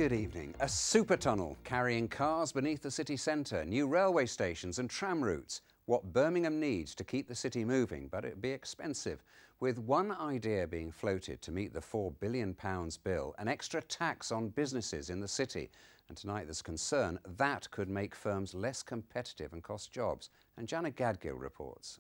Good evening. A super tunnel carrying cars beneath the city centre, new railway stations and tram routes. What Birmingham needs to keep the city moving, but it'd be expensive. With one idea being floated to meet the £4 billion bill, an extra tax on businesses in the city. And tonight there's concern that could make firms less competitive and cost jobs. And Janet Gadgill reports.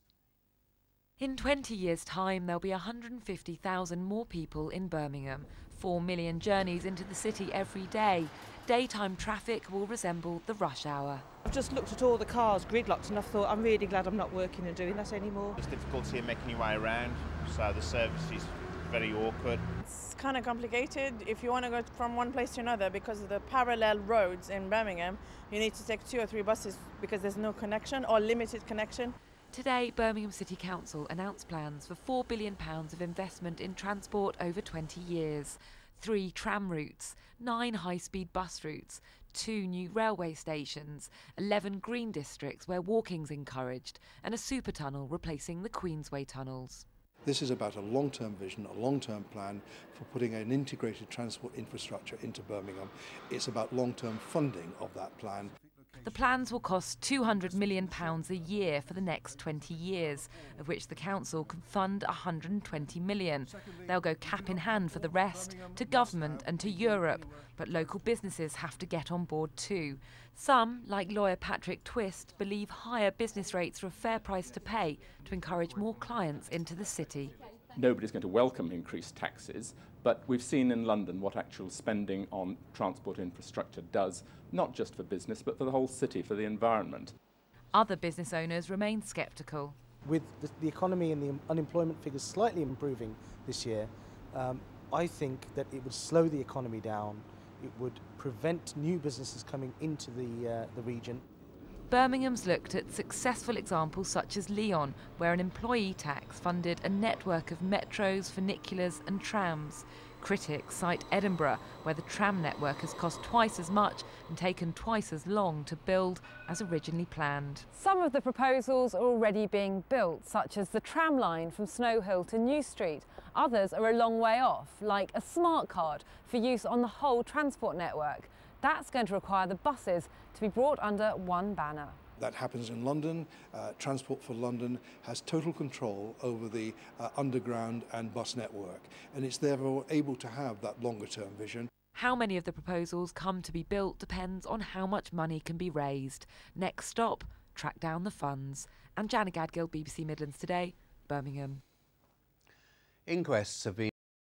In 20 years' time, there'll be 150,000 more people in Birmingham, 4 million journeys into the city every day. Daytime traffic will resemble the rush hour. I've just looked at all the cars gridlocked and I've thought I'm really glad I'm not working and doing that anymore. It's difficulty in making your way around, so the service is very awkward. It's kind of complicated if you want to go from one place to another because of the parallel roads in Birmingham. You need to take 2 or 3 buses because there's no connection or limited connection. Today, Birmingham City Council announced plans for £4 billion of investment in transport over 20 years. 3 tram routes, 9 high-speed bus routes, 2 new railway stations, 11 green districts where walking's encouraged, and a super tunnel replacing the Queensway tunnels. This is about a long-term vision, a long-term plan for putting an integrated transport infrastructure into Birmingham. It's about long-term funding of that plan. The plans will cost £200 million a year for the next 20 years, of which the council can fund £120 million. They'll go cap in hand for the rest, to government and to Europe, but local businesses have to get on board too. Some, like lawyer Patrick Twist, believe higher business rates are a fair price to pay to encourage more clients into the city. Nobody's going to welcome increased taxes, but we've seen in London what actual spending on transport infrastructure does, not just for business, but for the whole city, for the environment. Other business owners remain sceptical. With the economy and the unemployment figures slightly improving this year, I think that it would slow the economy down. It would prevent new businesses coming into the region. Birmingham's looked at successful examples such as Lyon, where an employee tax funded a network of metros, funiculars and trams. Critics cite Edinburgh, where the tram network has cost twice as much and taken twice as long to build as originally planned. Some of the proposals are already being built, such as the tram line from Snow Hill to New Street. Others are a long way off, like a smart card for use on the whole transport network. That's going to require the buses to be brought under one banner. That happens in London. Transport for London has total control over the underground and bus network, and it's therefore able to have that longer-term vision. How many of the proposals come to be built depends on how much money can be raised. Next stop, track down the funds. And Janet Gadgill, BBC Midlands Today, Birmingham. Inquests have been